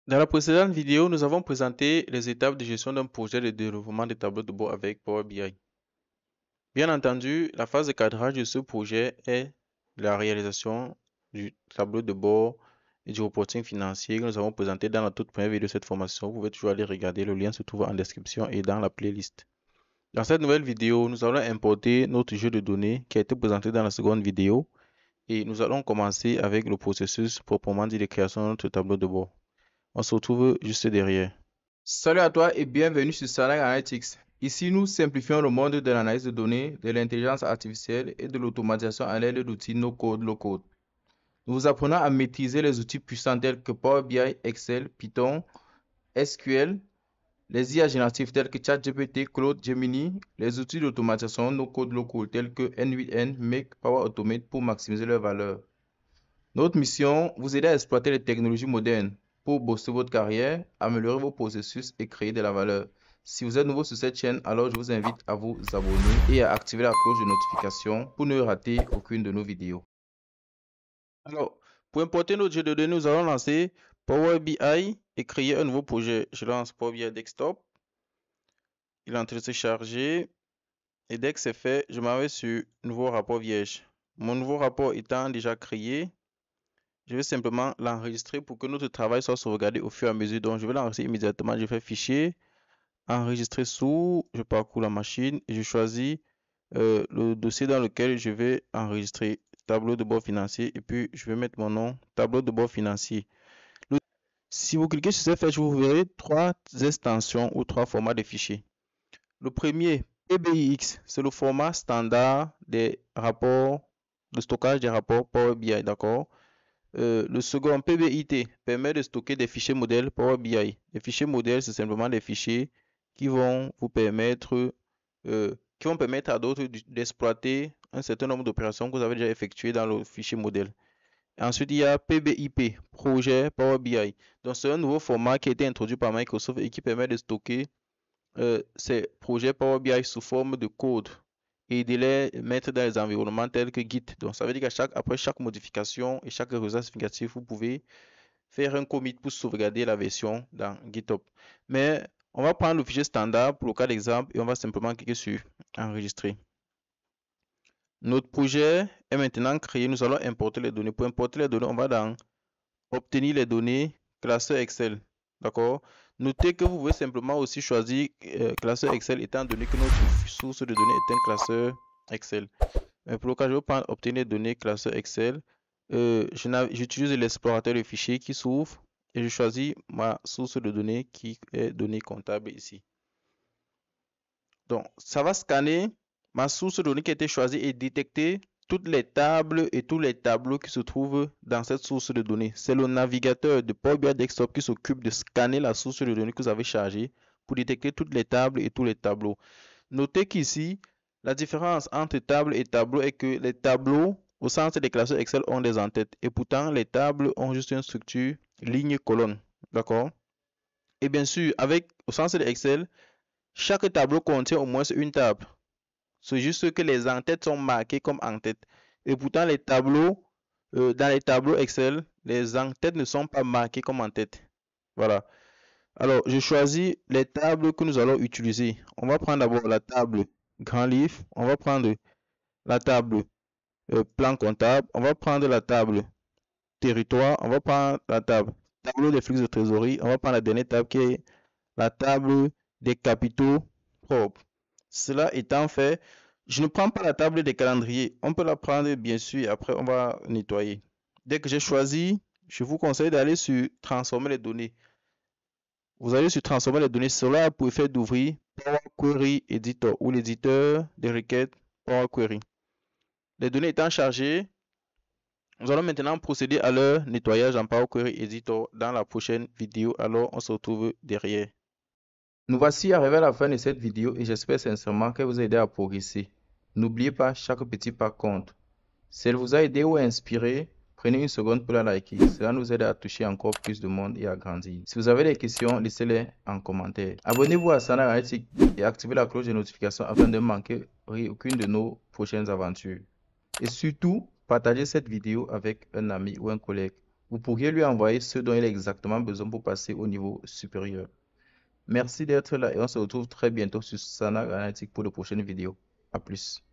Dans la précédente vidéo, nous avons présenté les étapes de gestion d'un projet de développement de tableaux de bord avec Power BI. Bien entendu, la phase de cadrage de ce projet est la réalisation du tableau de bord et du reporting financier que nous avons présenté dans la toute première vidéo de cette formation. Vous pouvez toujours aller regarder, le lien se trouve en description et dans la playlist. Dans cette nouvelle vidéo, nous allons importer notre jeu de données qui a été présenté dans la seconde vidéo et nous allons commencer avec le processus proprement dit de création de notre tableau de bord. On se retrouve juste derrière. Salut à toi et bienvenue sur Salaire Analytics. Ici, nous simplifions le monde de l'analyse de données, de l'intelligence artificielle et de l'automatisation à l'aide d'outils no-code, low-code. Nous vous apprenons à maîtriser les outils puissants tels que Power BI, Excel, Python, SQL, les IA génératifs tels que ChatGPT, Claude, Gemini, les outils d'automatisation no-code, low-code tels que N8N, Make, Power Automate pour maximiser leur valeur. Notre mission, vous aider à exploiter les technologies modernes pour booster votre carrière, améliorer vos processus et créer de la valeur. Si vous êtes nouveau sur cette chaîne, alors je vous invite à vous abonner et à activer la cloche de notification pour ne rater aucune de nos vidéos. Alors, pour importer notre jeu de données, nous allons lancer Power BI et créer un nouveau projet. Je lance Power BI Desktop. Il est en train de se charger. Et dès que c'est fait, je m'en vais sur Nouveau rapport vierge. Mon nouveau rapport étant déjà créé, je vais simplement l'enregistrer pour que notre travail soit sauvegardé au fur et à mesure. Donc, je vais l'enregistrer immédiatement. Je fais Fichier, Enregistrer sous, je parcours la machine et je choisis le dossier dans lequel je vais enregistrer tableau de bord financier et puis je vais mettre mon nom, tableau de bord financier. Si vous cliquez sur cette flèche, vous verrez trois extensions ou trois formats de fichiers. Le premier, PBIX, c'est le format standard des rapports, de stockage des rapports Power BI, d'accord? Le second, PBIT, permet de stocker des fichiers modèles Power BI. Les fichiers modèles, c'est simplement des fichiers qui vont vous permettre, à d'autres d'exploiter un certain nombre d'opérations que vous avez déjà effectuées dans le fichier modèle. Ensuite, il y a PBIP, projet Power BI. Donc, c'est un nouveau format qui a été introduit par Microsoft et qui permet de stocker ces projets Power BI sous forme de code et de les mettre dans les environnements tels que Git. Donc, ça veut dire qu'après chaque modification et chaque résultat significatif, vous pouvez faire un commit pour sauvegarder la version dans GitHub. Mais on va prendre le fichier standard pour le cas d'exemple et on va simplement cliquer sur Enregistrer. Notre projet est maintenant créé. Nous allons importer les données. Pour importer les données, on va dans Obtenir les données, classeur Excel. D'accord? Notez que vous pouvez simplement aussi choisir classeur Excel étant donné que notre source de données est un classeur Excel. Pour le cas, je vais prendre Obtenir les données, classeur Excel. J'utilise l'explorateur de fichiers qui s'ouvre et je choisis ma source de données qui est données comptables ici. Donc, ça va scanner ma source de données qui a été choisie et détecter toutes les tables et tous les tableaux qui se trouvent dans cette source de données. C'est le navigateur de Power BI Desktop qui s'occupe de scanner la source de données que vous avez chargée pour détecter toutes les tables et tous les tableaux. Notez qu'ici, la différence entre table et tableau est que les tableaux au sens des classeurs Excel ont des entêtes et pourtant les tables ont juste une structure ligne-colonne. D'accord? Et bien sûr, au sens de Excel, chaque tableau contient au moins une table. C'est juste que les en-têtes sont marquées comme en-tête. Et pourtant, dans les tableaux Excel, les en-têtes ne sont pas marquées comme en-tête. Voilà. Alors, je choisis les tables que nous allons utiliser. On va prendre d'abord la table grand livre. On va prendre la table plan comptable. On va prendre la table territoire. On va prendre la table tableau des flux de trésorerie. On va prendre la dernière table qui est la table des capitaux propres. Cela étant fait, je ne prends pas la table des calendriers. On peut la prendre bien sûr et après on va nettoyer. Dès que j'ai choisi, je vous conseille d'aller sur transformer les données. Vous allez sur transformer les données. Cela a pour effet d'ouvrir Power Query Editor ou l'éditeur des requêtes Power Query. Les données étant chargées, nous allons maintenant procéder à leur nettoyage en Power Query Editor dans la prochaine vidéo. Alors on se retrouve derrière. Nous voici arrivés à la fin de cette vidéo et j'espère sincèrement qu'elle vous a aidé à progresser. N'oubliez pas, chaque petit pas compte. Si elle vous a aidé ou inspiré, prenez une seconde pour la liker. Cela nous aide à toucher encore plus de monde et à grandir. Si vous avez des questions, laissez-les en commentaire. Abonnez-vous à Sana Analytics et activez la cloche de notification afin de ne manquer aucune de nos prochaines aventures. Et surtout, partagez cette vidéo avec un ami ou un collègue vous pourriez lui envoyer ce dont il a exactement besoin pour passer au niveau supérieur. Merci d'être là et on se retrouve très bientôt sur Sana Analytics pour de prochaines vidéos. À plus.